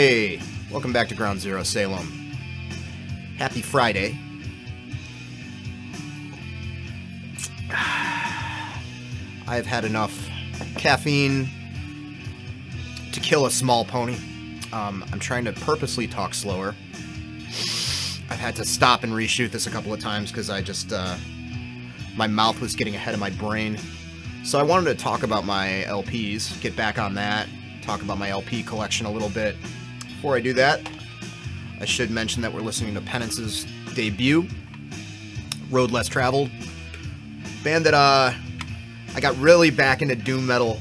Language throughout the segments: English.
Hey, welcome back to Ground Zero Salem. Happy Friday. I've had enough caffeine to kill a small pony. I'm trying to purposely talk slower. I've had to stop and reshoot this a couple of times because I just, my mouth was getting ahead of my brain. So I wanted to talk about my LPs, get back on that, talk about my LP collection a little bit. Before I do that, I should mention that we're listening to Penance's debut, Road Less Traveled. Band that, I got really back into doom metal,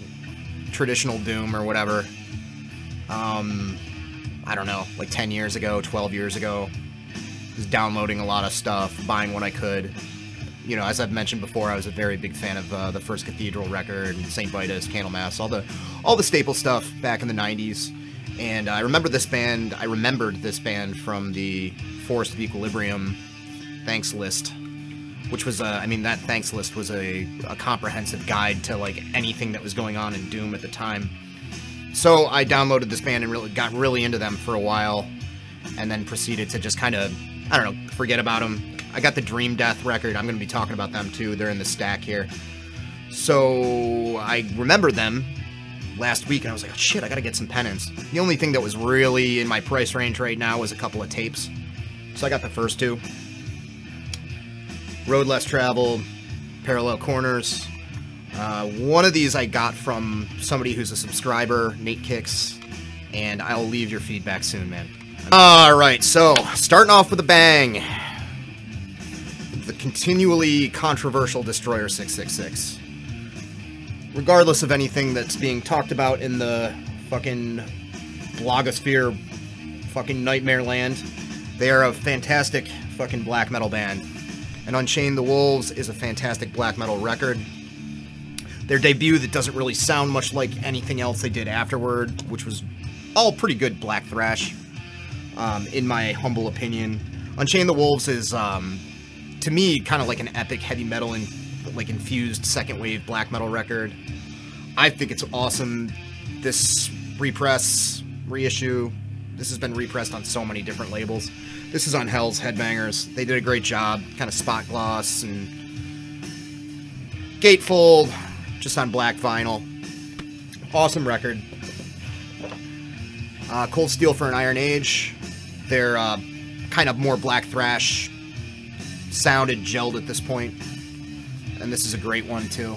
traditional doom or whatever. I don't know, like 10 years ago, 12 years ago. Was downloading a lot of stuff, buying what I could. You know, as I've mentioned before, I was a very big fan of the first Cathedral record, and St. Vitus, Candlemass, all the staple stuff back in the 90s. And I remembered this band from the Forest of Equilibrium thanks list, which was, I mean, that thanks list was a comprehensive guide to, like, anything that was going on in Doom at the time. So I downloaded this band and really got really into them for a while, and then proceeded to just kind of, I don't know, forget about them. I got the Dream Death record. I'm going to be talking about them, too. They're in the stack here. So I remembered them last week, and I was like, oh, shit, I got to get some Penance. The only thing that was really in my price range right now was a couple of tapes. So I got the first two. Road Less Traveled, Parallel Corners. One of these I got from somebody who's a subscriber, Nate Kicks, and I'll leave your feedback soon, man. Alright, so, starting off with a bang. The continually controversial Destroyer 666. Regardless of anything that's being talked about in the fucking blogosphere, fucking nightmare land, they are a fantastic fucking black metal band. And Unchain the Wolves is a fantastic black metal record. Their debut that doesn't really sound much like anything else they did afterward, which was all pretty good black thrash, in my humble opinion. Unchain the Wolves is, to me, kind of like an epic heavy metal and like infused second wave black metal record. I think it's awesome. This repress, reissue, this has been repressed on so many different labels. This is on Hell's Headbangers. They did a great job, kind of spot gloss and gatefold, just on black vinyl. Awesome record. Cold Steel for an Iron Age. They're kind of more black thrash, sounded gelled at this point. And this is a great one, too.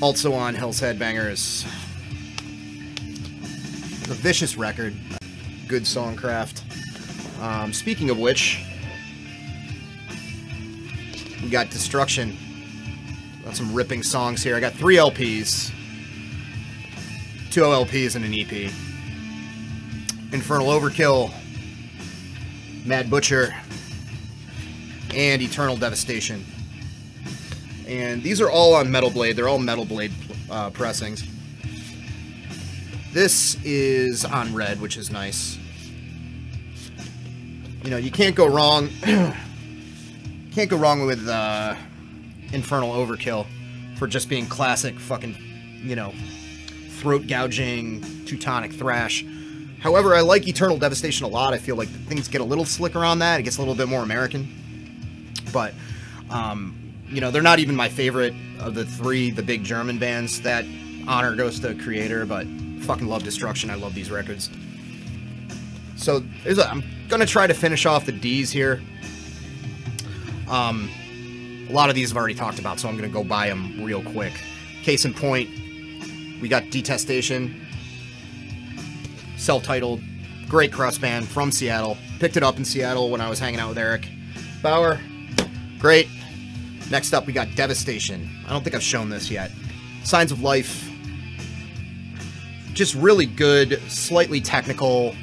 Also on Hell's Headbangers, the Vicious record. Good songcraft. Speaking of which, we got Destruction. Got some ripping songs here. I got 3 LPs. 2 LPs and an EP. Infernal Overkill, Mad Butcher, and Eternal Devastation. And these are all on Metal Blade. They're all Metal Blade pressings. This is on red, which is nice. You know, you can't go wrong. Can't go wrong with Infernal Overkill for just being classic fucking, you know, throat gouging Teutonic thrash. However, I like Eternal Devastation a lot. I feel like things get a little slicker on that. It gets a little bit more American. But, you know, they're not even my favorite of the 3, the big German bands. That honor goes to the creator, but fucking love Destruction. I love these records. So, I'm going to try to finish off the Ds here. A lot of these I've already talked about, so I'm going to go by them real quick. Case in point, we got Detestation. Self-titled, great crust band from Seattle. Picked it up in Seattle when I was hanging out with Eric Bauer. Great. Next up, we got Devastation. I don't think I've shown this yet. Signs of Life. Just really good, slightly technical,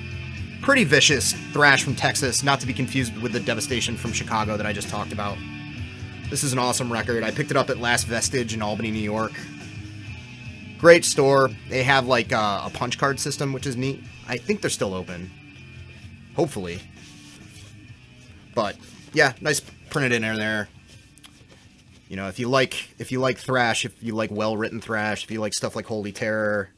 pretty vicious thrash from Texas, not to be confused with the Devastation from Chicago that I just talked about. This is an awesome record. I picked it up at Last Vestige in Albany, New York. Great store. They have like a punch card system, which is neat. I think they're still open. Hopefully. But yeah, nice printed in there. You know, if you like thrash, if you like well-written thrash, if you like stuff like Holy Terror,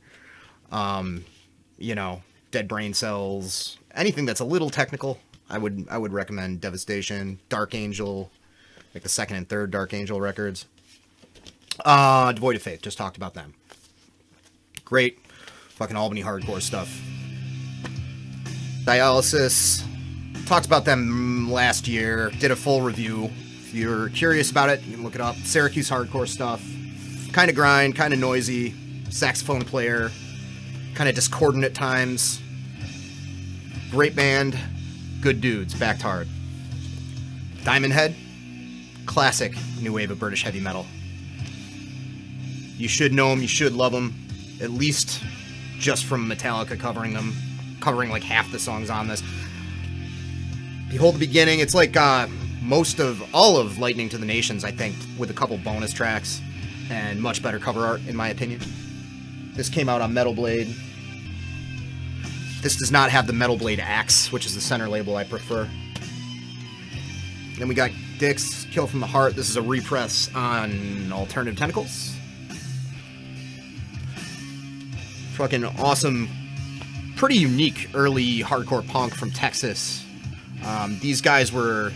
you know, Dead Brain Cells, anything that's a little technical, I would recommend Devastation, Dark Angel, like the second and third Dark Angel records. Devoid of Faith, just talked about them. Great fucking Albany hardcore stuff. Dialysis, talked about them last year, did a full review. If you're curious about it, you can look it up. Syracuse hardcore stuff. Kind of grind, kind of noisy, saxophone player, kind of discordant at times. Great band, good dudes, backed hard. Diamond Head, classic new wave of British heavy metal. You should know them, you should love them, at least just from Metallica covering them, covering like half the songs on this. Behold the Beginning, it's like all of Lightning to the Nations, I think, with a couple bonus tracks and much better cover art, in my opinion. This came out on Metal Blade. This does not have the Metal Blade Axe, which is the center label I prefer. Then we got Dix, Kill from the Heart. This is a repress on Alternative Tentacles. Fucking awesome, pretty unique early hardcore punk from Texas. These guys were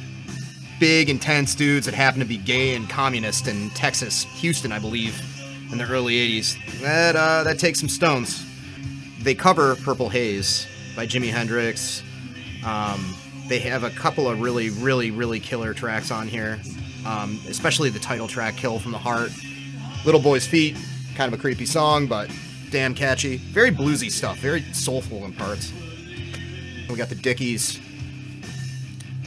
big, intense dudes that happened to be gay and communist in Texas, Houston, I believe, in the early 80s. That takes some stones. They cover Purple Haze by Jimi Hendrix. They have a couple of really, really, really killer tracks on here, especially the title track, Kill from the Heart. Little Boy's Feet, kind of a creepy song, but damn catchy. Very bluesy stuff, very soulful in parts. We got the Dickies.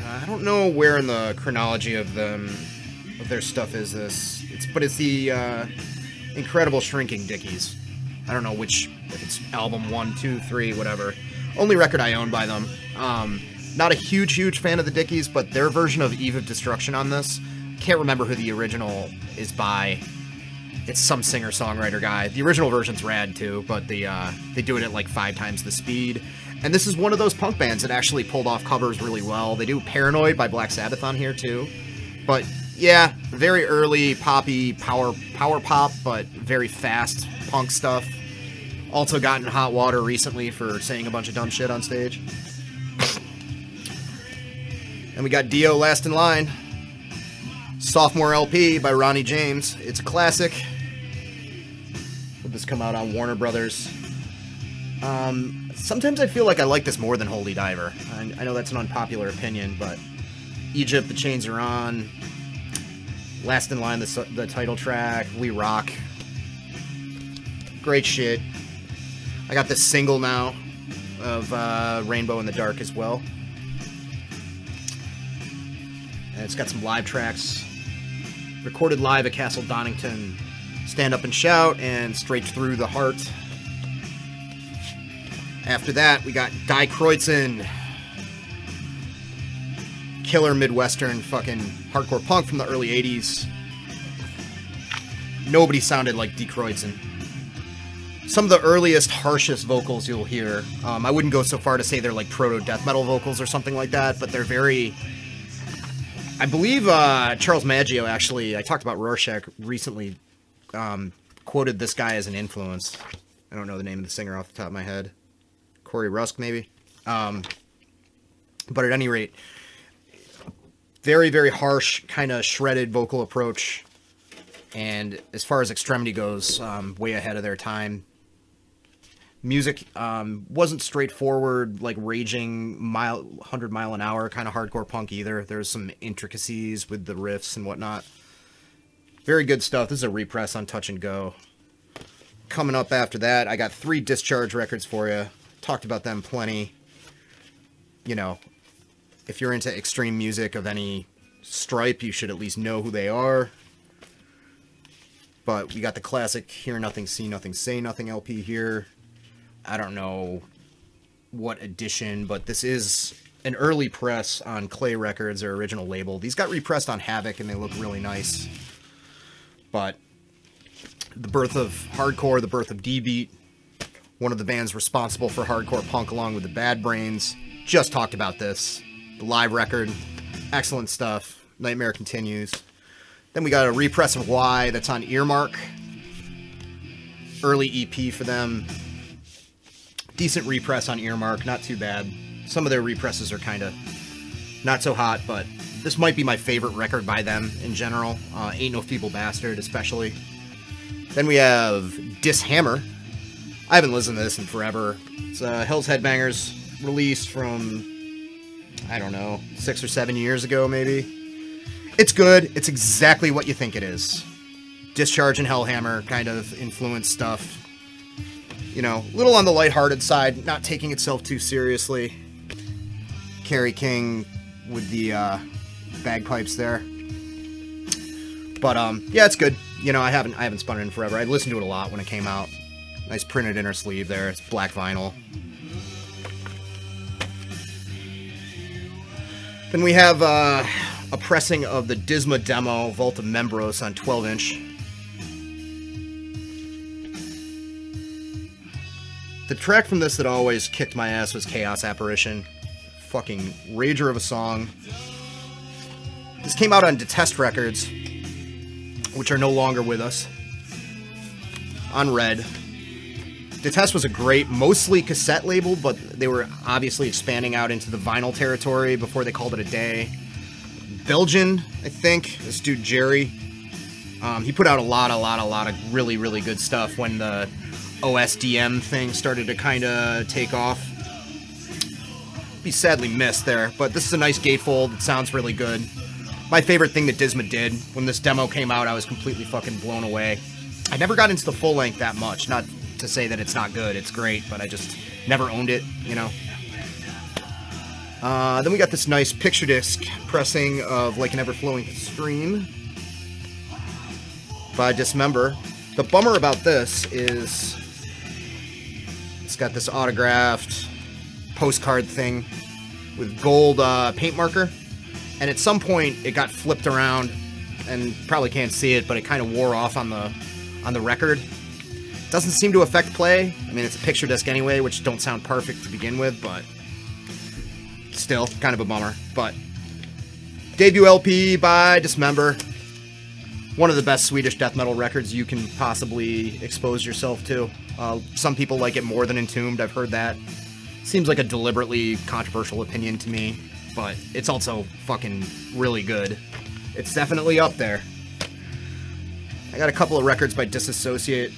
I don't know where in the chronology of their stuff is this. But it's the Incredible Shrinking Dickies. I don't know if it's album 1, 2, 3, whatever. Only record I own by them. Not a huge fan of the Dickies, but their version of Eve of Destruction on this, can't remember who the original is by. It's some singer-songwriter guy. The original version's rad too, but they do it at like 5 times the speed. And this is one of those punk bands that actually pulled off covers really well. They do Paranoid by Black Sabbath on here too. But yeah, very early poppy power pop, but very fast punk stuff. Also got in hot water recently for saying a bunch of dumb shit on stage. And we got Dio Last in Line. Sophomore LP by Ronnie James. It's a classic. Would this come out on Warner Brothers? Sometimes I feel like I like this more than Holy Diver. I know that's an unpopular opinion, but Egypt, The Chains Are On. Last in Line, the title track. We Rock. Great shit. I got this single now of Rainbow in the Dark as well. And it's got some live tracks. Recorded live at Castle Donington. Stand Up and Shout and Straight Through the Heart. After that, we got Die Kreutzen. Killer Midwestern fucking hardcore punk from the early 80s. Nobody sounded like Die Kreutzen. Some of the earliest, harshest vocals you'll hear. I wouldn't go so far to say they're like proto-death metal vocals or something like that, but they're very... I believe Charles Maggio, actually, I talked about Rorschach recently, quoted this guy as an influence. I don't know the name of the singer off the top of my head. Corey Rusk, maybe? But at any rate, very, very harsh, kind of shredded vocal approach. And as far as Extremity goes, way ahead of their time. Music wasn't straightforward, like raging 100 mile an hour kind of hardcore punk either. There's some intricacies with the riffs and whatnot. Very good stuff. This is a repress on Touch and Go. Coming up after that, I got 3 Discharge records for you. Talked about them plenty. You know, if you're into extreme music of any stripe, you should at least know who they are. But we got the classic Hear Nothing, See Nothing, Say Nothing LP here. I don't know what edition, but this is an early press on Clay Records, their original label. These got repressed on Havoc, and they look really nice. But the birth of hardcore, the birth of D-Beat, one of the bands responsible for hardcore punk along with the Bad Brains. Just talked about this. The live record, excellent stuff. Nightmare Continues. Then we got a repress of Why that's on Earmark. Early EP for them. Decent repress on Earmark, not too bad. Some of their represses are kind of not so hot, but this might be my favorite record by them in general. Ain't No Feeble Bastard, especially. Then we have Dishammer. I haven't listened to this in forever. It's Hell's Headbangers, released from, I don't know, 6 or 7 years ago, maybe. It's good. It's exactly what you think it is. Discharge and Hellhammer kind of influence stuff. You know, a little on the lighthearted side, not taking itself too seriously. Kerry King with the bagpipes there. But yeah, it's good. You know, I haven't spun it in forever. I listened to it a lot when it came out. Nice printed inner sleeve there. It's black vinyl. Then we have a pressing of the Disma demo, Volta Membros, on 12-inch. The track from this that always kicked my ass was Chaos Apparition. Fucking rager of a song. This came out on Detest Records, which are no longer with us. On Red. Detest was a great, mostly cassette label, but they were obviously expanding out into the vinyl territory before they called it a day. Belgian, I think, this dude Jerry, he put out a lot of really, really good stuff when the OSDM thing started to kind of take off. Be sadly missed there, but this is a nice gatefold. It sounds really good. My favorite thing that Disma did when this demo came out, I was completely fucking blown away. I never got into the full length that much, not to say that it's not good, it's great, but I just never owned it, you know. Then we got this nice picture disc pressing of Like an Ever-Flowing Stream by Dismember. The bummer about this is it's got this autographed postcard thing with gold paint marker, and at some point it got flipped around, and probably can't see it, but it kind of wore off on the record. Doesn't seem to affect play. I mean, it's a picture disc anyway, which don't sound perfect to begin with, but still, kind of a bummer. But debut LP by Dismember. One of the best Swedish death metal records you can possibly expose yourself to. Some people like it more than Entombed, I've heard that. Seems like a deliberately controversial opinion to me, but it's also fucking really good. It's definitely up there. I got a couple of records by Disassociate.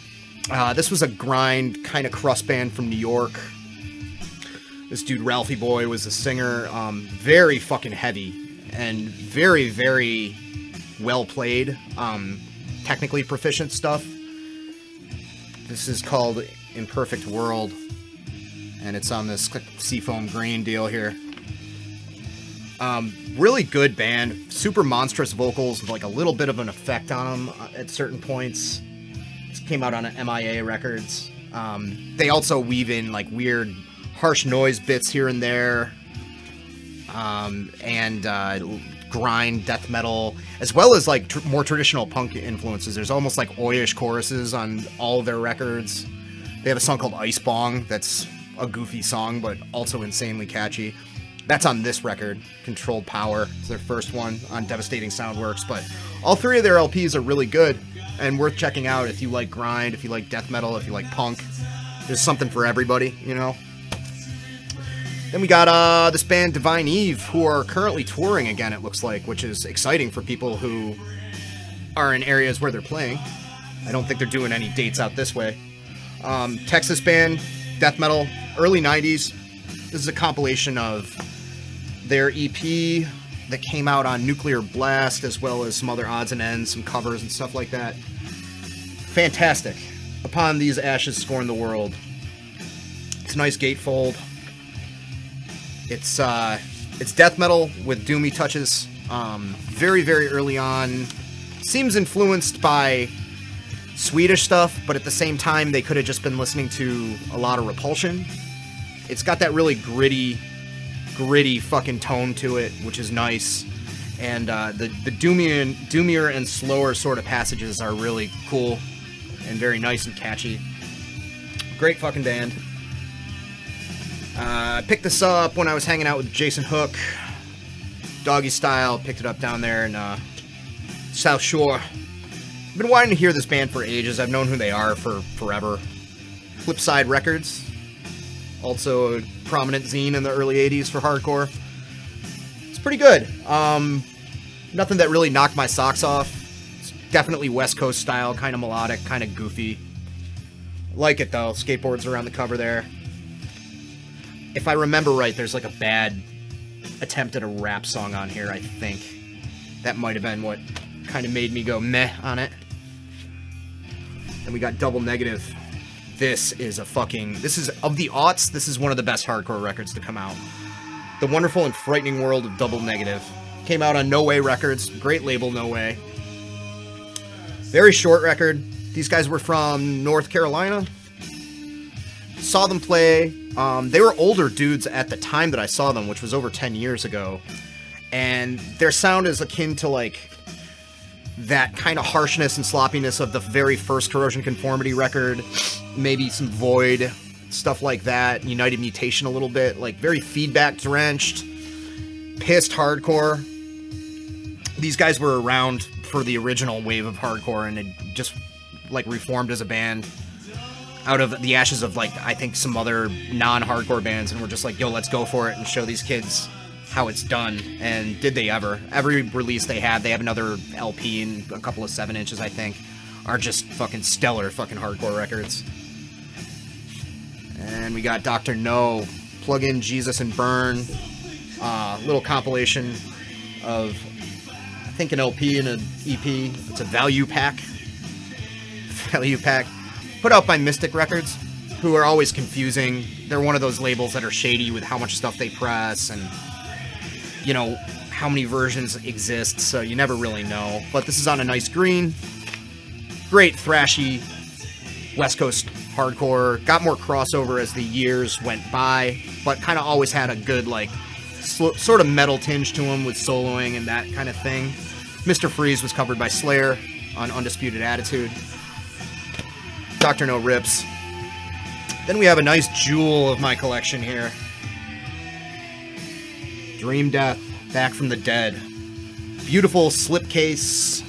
This was a grind kind of crust band from New York. This dude Ralphie Boy was the singer. Very fucking heavy and very, very well played. Technically proficient stuff. This is called Imperfect World, and it's on this seafoam green deal here. Really good band. Super monstrous vocals with like a little bit of an effect on them at certain points. This came out on MIA Records. They also weave in like weird harsh noise bits here and there. And grind death metal, as well as like more traditional punk influences. There's almost like oi-ish choruses on all of their records. They have a song called Ice Bong that's a goofy song, but also insanely catchy. That's on this record, Controlled Power. It's their first one on Devastating Soundworks, but all three of their LPs are really good and worth checking out if you like grind, if you like death metal, if you like punk. There's something for everybody, you know? Then we got this band Divine Eve, who are currently touring again, it looks like, which is exciting for people who are in areas where they're playing. I don't think they're doing any dates out this way. Texas band, death metal, early 90s. This is a compilation of their EP that came out on Nuclear Blast, as well as some other odds and ends, some covers and stuff like that. Fantastic. Upon These Ashes Scorn the World. It's a nice gatefold. It's death metal with doomy touches. Very, very early on. Seems influenced by Swedish stuff, but at the same time, they could have just been listening to a lot of Repulsion. It's got that really gritty fucking tone to it, which is nice. And the doomier and slower sort of passages are really cool and very nice and catchy. Great fucking band. I picked this up when I was hanging out with Jason Hook. Doggy Style, picked it up down there in South Shore. I've been wanting to hear this band for ages. I've known who they are for forever. Flipside Records. Also a prominent zine in the early 80s for hardcore. It's pretty good. Nothing that really knocked my socks off. It's definitely West Coast style, kind of melodic, kind of goofy. Like it though. Skateboards around the cover there. If I remember right, there's like a bad attempt at a rap song on here, I think. That might have been what kind of made me go meh on it. Then we got Double Negative. This is of the aughts, this is one of the best hardcore records to come out. The Wonderful and Frightening World of Double Negative. Came out on No Way Records. Great label, No Way. Very short record. These guys were from North Carolina. Saw them play. They were older dudes at the time that I saw them, which was over 10 years ago. And their sound is akin to, like, that kind of harshness and sloppiness of the very first Corrosion Conformity record. Maybe some Void, stuff like that. United Mutation a little bit. Like, very feedback-drenched, pissed hardcore. These guys were around for the original wave of hardcore, and it just, like, reformed as a band out of the ashes of, like, I think some other non-hardcore bands, and we're just like, yo, let's go for it and show these kids how it's done. And did they ever. Every release they have another LP and a couple of 7-inches, I think, are just fucking stellar fucking hardcore records. And we got Dr. No, Plug In Jesus and Burn, little compilation of, I think, an LP and an EP. It's a value pack. Put out by Mystic Records, who are always confusing. They're one of those labels that are shady with how much stuff they press and, you know, how many versions exist, so you never really know. But this is on a nice green. Great thrashy West Coast hardcore. Got more crossover as the years went by, but kind of always had a good, like, sort of metal tinge to him with soloing and that kind of thing. Mr. Freeze was covered by Slayer on Undisputed Attitude. Dr. No rips. Then we have a nice jewel of my collection here. Dream Death, Back from the Dead. Beautiful slipcase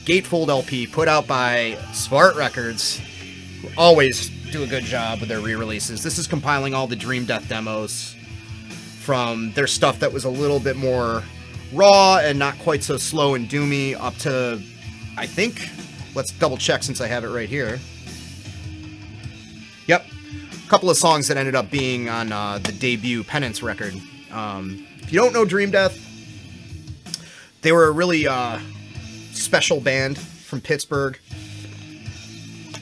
gatefold LP put out by Svart Records, who always do a good job with their re-releases. This is compiling all the Dream Death demos from their stuff that was a little bit more raw and not quite so slow and doomy up to, I think, let's double check since I have it right here. Yep. A couple of songs that ended up being on the debut Penance record. If you don't know Dream Death, they were a really special band from Pittsburgh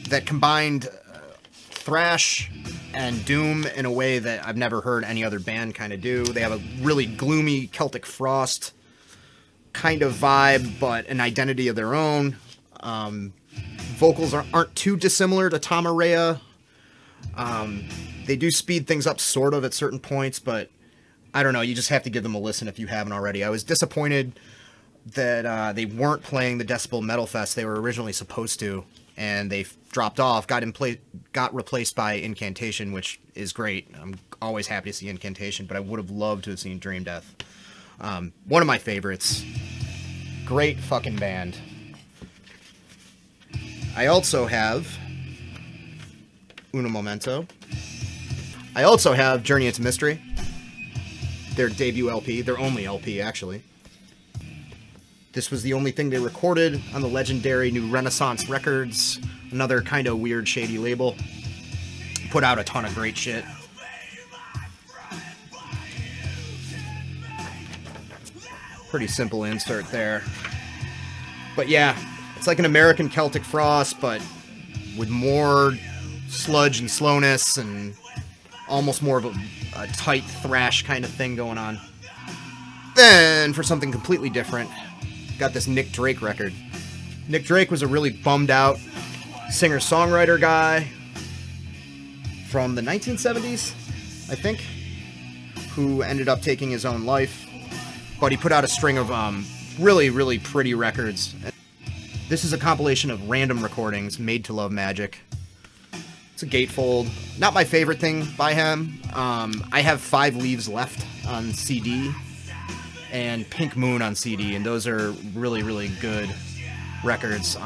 that combined thrash and doom in a way that I've never heard any other band kind of do. They have a really gloomy Celtic Frost kind of vibe, but an identity of their own. Vocals aren't too dissimilar to Tom Araya. They do speed things up sort of at certain points, but I don't know, you just have to give them a listen if you haven't already. I was disappointed that they weren't playing the Decibel Metal Fest they were originally supposed to, and they dropped off, got replaced by Incantation, which is great. I'm always happy to see Incantation, but I would have loved to have seen Dream Death. One of my favorites. Great fucking band. I also have Uno Momento. I also have Journey into Mystery. Their debut LP, their only LP, actually. This was the only thing they recorded on the legendary New Renaissance Records, another kind of weird, shady label. Put out a ton of great shit. Pretty simple insert there. But yeah, it's like an American Celtic Frost, but with more sludge and slowness and almost more of a tight thrash kind of thing going on. Then, for something completely different, got this Nick Drake record. Nick Drake was a really bummed out singer-songwriter guy from the 1970s, I think, who ended up taking his own life. But he put out a string of really, really pretty records. This is a compilation of random recordings made to Love Magic. It's a gatefold. Not my favorite thing by him. I have 5 Leaves Left on CD and Pink Moon on CD, and those are really, really good records.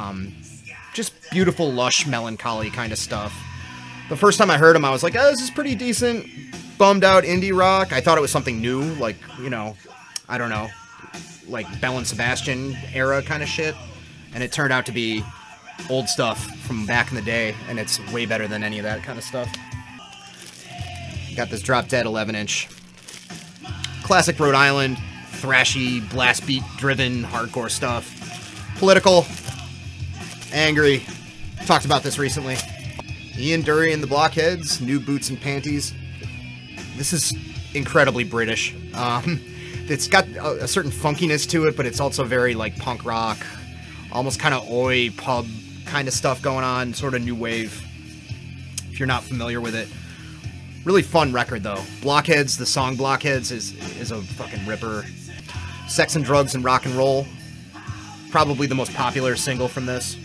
Just beautiful, lush, melancholy kind of stuff. The first time I heard him, I was like, oh, this is pretty decent, bummed out indie rock. I thought it was something new, like, you know, I don't know, like Bell and Sebastian era kind of shit. And it turned out to be old stuff from back in the day, and it's way better than any of that kind of stuff. Got this Drop Dead 11-inch. Classic Rhode Island, thrashy, blast beat driven, hardcore stuff. Political, angry. Talked about this recently. Ian Dury and the Blockheads, New Boots and Panties. This is incredibly British. It's got a certain funkiness to it, but it's also very like punk rock, almost kind of oi pub kind of stuff going on, sort of new wave, if you're not familiar with it. Really fun record, though. Blockheads, the song Blockheads is a fucking ripper. Sex and Drugs and Rock and Roll, probably the most popular single from this.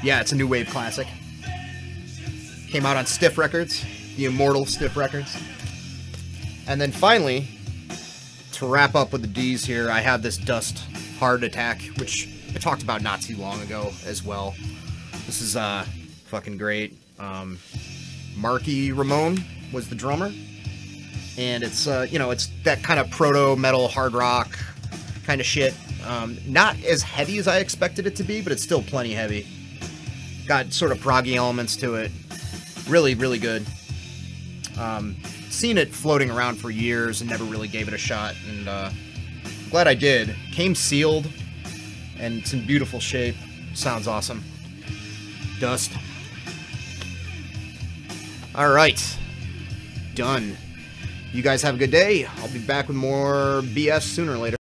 Yeah, it's a new wave classic. Came out on Stiff Records, the immortal Stiff Records. And then finally, to wrap up with the D's here, I have this Dust Heart Attack, which I talked about not too long ago as well. This is fucking great. Marky Ramone was the drummer, and it's you know, it's that kind of proto-metal hard rock kind of shit. Not as heavy as I expected it to be, but it's still plenty heavy. Got sort of proggy elements to it. Really, really good. Seen it floating around for years and never really gave it a shot, and glad I did. Came sealed, and it's in beautiful shape. Sounds awesome. Dust. Alright. Done. You guys have a good day. I'll be back with more BS sooner or later.